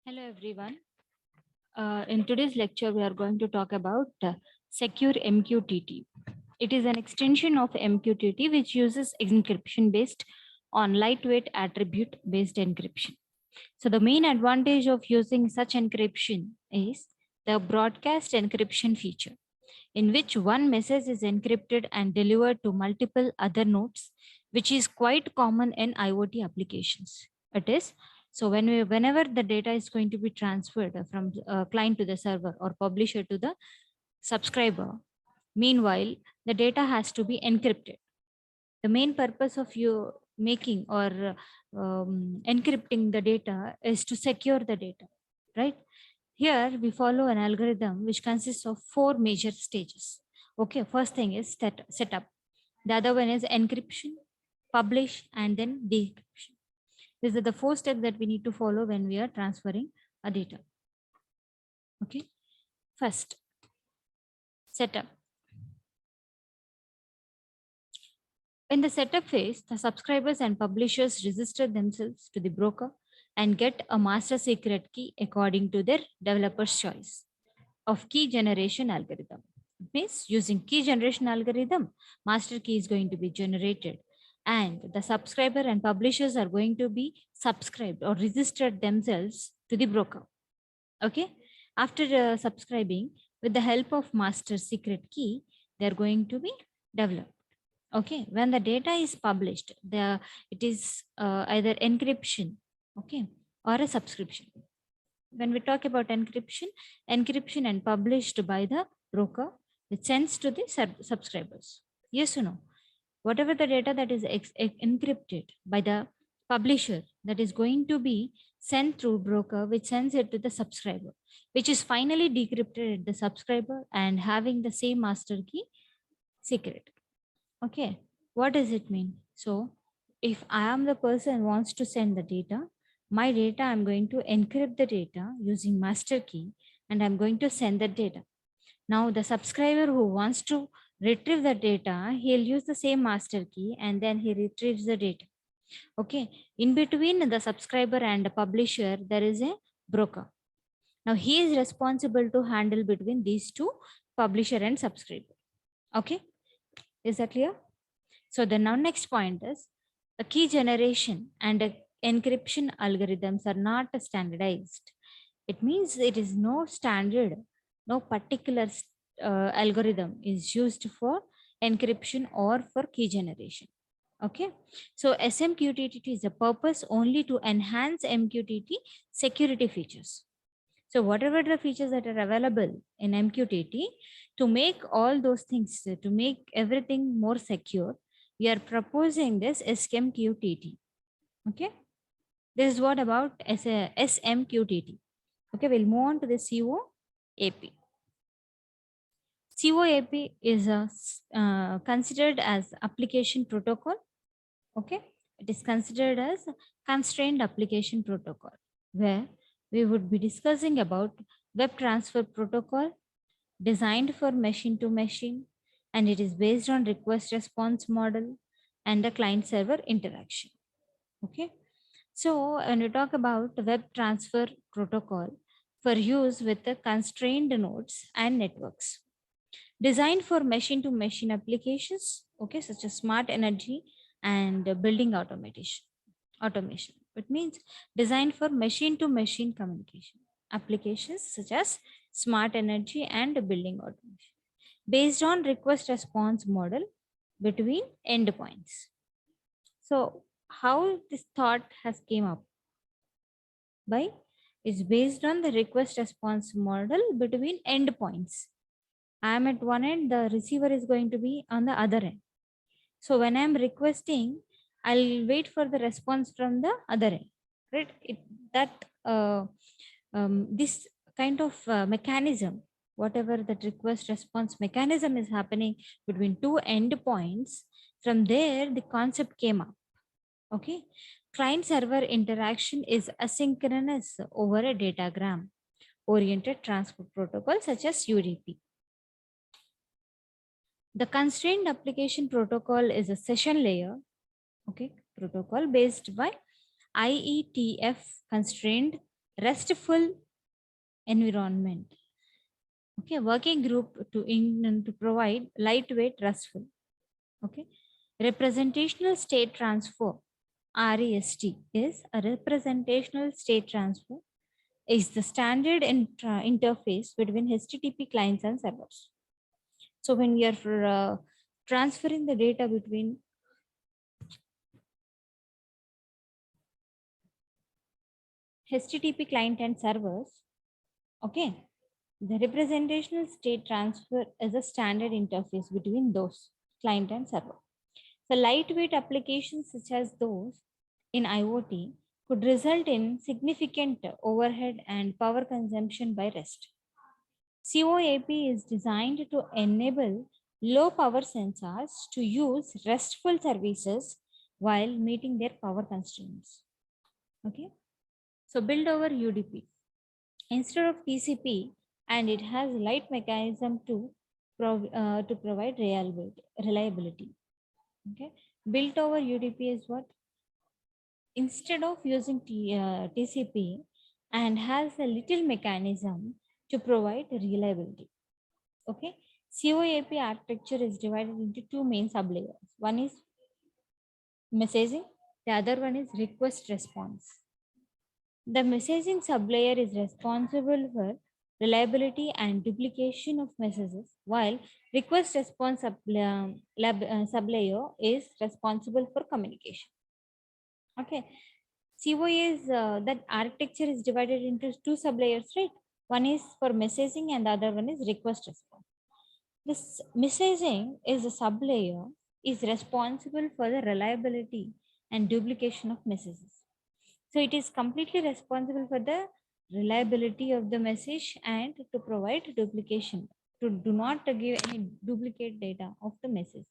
Hello everyone. In today's lecture, we are going to talk about secure MQTT. It is an extension of MQTT which uses encryption based on lightweight attribute based encryption. So the main advantage of using such encryption is the broadcast encryption feature, in which one message is encrypted and delivered to multiple other nodes, which is quite common in IoT applications. It is so whenever the data is going to be transferred from client to the server or publisher to the subscriber, meanwhile the data has to be encrypted. The main purpose of you making or encrypting the data is to secure the data, right? Here we follow an algorithm which consists of four major stages. Okay, first thing is setup. The other one is encryption, publish, and then decryption. These are the four steps that we need to follow when we are transferring a data. Okay, first, setup. In the setup phase, the subscribers and publishers register themselves to the broker and get a master secret key according to their developer's choice of key generation algorithm. It means using key generation algorithm, master key is going to be generated and the subscriber and publishers are going to be subscribed or registered themselves to the broker. Okay. After subscribing, with the help of master secret key, they're going to be developed. Okay, when the data is published, it is either encryption, okay, or a subscription. When we talk about encryption, encryption and published by the broker, it sends to the subscribers. Yes or no? Whatever the data that is encrypted by the publisher, that is going to be sent through broker, which sends it to the subscriber, which is finally decrypted at the subscriber and having the same master key secret. Okay, what does it mean? So if I am the person who wants to send the data, my data, I'm going to encrypt the data using master key and I'm going to send the data. Now the subscriber who wants to retrieve the data, he'll use the same master key and then he retrieves the data. Okay, in between the subscriber and the publisher, there is a broker. Now he is responsible to handle between these two, publisher and subscriber. Okay, is that clear? So the now next point is a key generation and a encryption algorithms are not standardized. It means it is no standard, no particular algorithm is used for encryption or for key generation. Okay, so SMQTT is a purpose only to enhance MQTT security features. So whatever the features that are available in MQTT, to make all those things, to make everything more secure, we are proposing this SMQTT. Okay, this is what about SMQTT. Okay, we'll move on to the COAP. COAP is considered as application protocol. Okay, it is considered as constrained application protocol, where we would be discussing about web transfer protocol designed for machine to machine, and it is based on request response model and the client server interaction. Okay, so when we talk about web transfer protocol for use with the constrained nodes and networks designed for machine to machine applications, okay, such as smart energy and building automation. It means designed for machine to machine communication applications such as smart energy and building automation based on request response model between endpoints. So how this thought has came up by is based on the request response model between endpoints. I am at one end, the receiver is going to be on the other end. So when I'm requesting, I'll wait for the response from the other end, right? This kind of mechanism, whatever that request response mechanism is happening between two endpoints, from there the concept came up. Okay, client server interaction is asynchronous over a datagram oriented transport protocol such as UDP. The constrained application protocol is a session layer, okay, protocol based by IETF constrained restful environment. Okay, working group to provide lightweight restful. Okay, representational state transfer REST is a representational state transfer is the standard interface between HTTP clients and servers. So when we are transferring the data between HTTP client and servers, okay, the representational state transfer is a standard interface between those client and server. So lightweight applications such as those in IoT could result in significant overhead and power consumption by REST. COAP is designed to enable low power sensors to use RESTful services while meeting their power constraints. Okay, so build over UDP instead of TCP, and it has light mechanism to provide reliability. Okay, built over UDP is what? Instead of using TCP, and has a little mechanism to provide reliability. Okay, COAP architecture is divided into two main sublayers. One is messaging, the other one is request response. The messaging sublayer is responsible for reliability and duplication of messages, while request response sublayer is responsible for communication. Okay, COA is that architecture is divided into two sublayers, right? One is for messaging and the other one is request response. This messaging is a sublayer is responsible for the reliability and duplication of messages. So it is completely responsible for the reliability of the message and to provide duplication, to do not give any duplicate data of the message.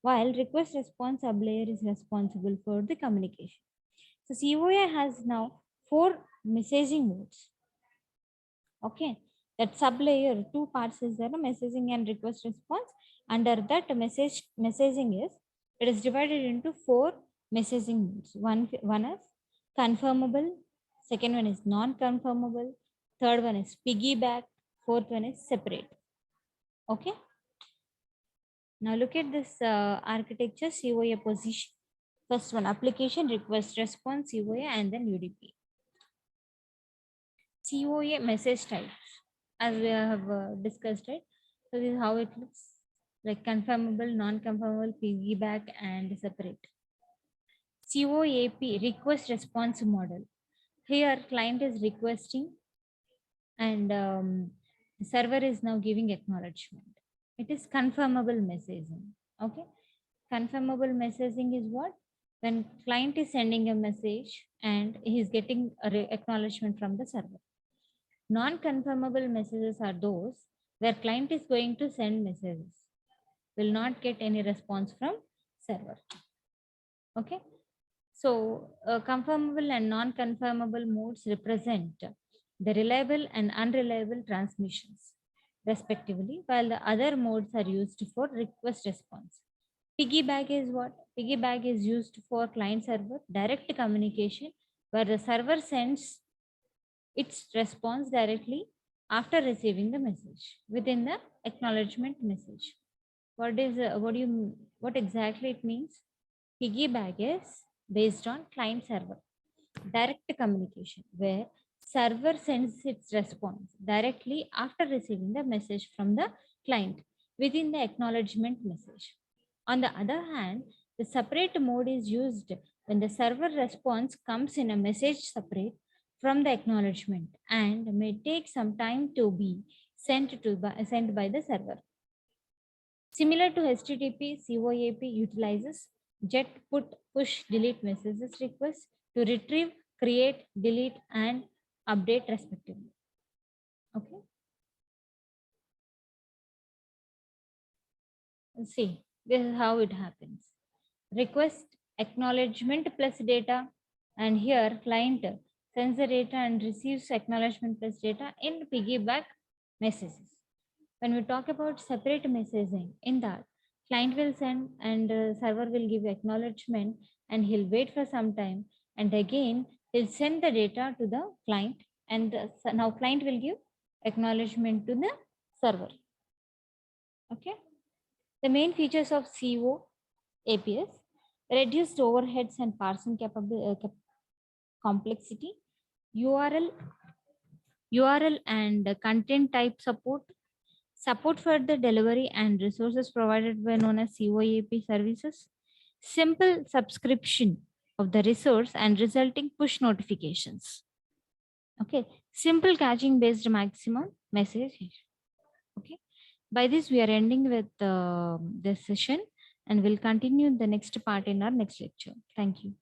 While request response sublayer is responsible for the communication. So COA has now 4 messaging modes. Okay, that sublayer, two parts is there, messaging and request response. Under that messaging is, it is divided into 4 messaging modes. One is confirmable, second one is non-confirmable, third one is piggyback, fourth one is separate. Okay, now look at this architecture. COA position, first one application, request response, COA, and then UDP. COA message types, as we have discussed, right? So this is how it looks like: confirmable, non-confirmable, piggyback, and separate. COAP request response model. Here client is requesting and the server is now giving acknowledgement. It is confirmable messaging. Okay, confirmable messaging is what? When client is sending a message and he is getting acknowledgement from the server. Non-confirmable messages are those where client is going to send messages, will not get any response from server. Okay, so confirmable and non-confirmable modes represent the reliable and unreliable transmissions respectively, while the other modes are used for request response. Piggyback is what? Piggyback is used for client server direct communication, where the server sends its response directly after receiving the message within the acknowledgement message. What exactly it means? Piggyback is based on client server direct communication, where server sends its response directly after receiving the message from the client within the acknowledgement message. On the other hand, the separate mode is used when the server response comes in a message separate from the acknowledgement and may take some time to be sent by the server. Similar to HTTP, COAP utilizes JET put push delete messages requests to retrieve, create, delete, and update respectively. Okay. See, this is how it happens. Request acknowledgement plus data, and here client sends the data and receives acknowledgement plus data in piggyback messages. When we talk about separate messaging, in that client will send and server will give acknowledgement and he'll wait for some time, and again He'll send the data to the client, and now client will give acknowledgement to the server. Okay. The main features of CO APS: reduced overheads and parsing complexity, URL, URL and content type support, support for the delivery and resources provided by known as COAP services, simple subscription of the resource and resulting push notifications. Okay, simple caching based maximum message. Okay, by this we are ending with this session, and we'll continue the next part in our next lecture. Thank you.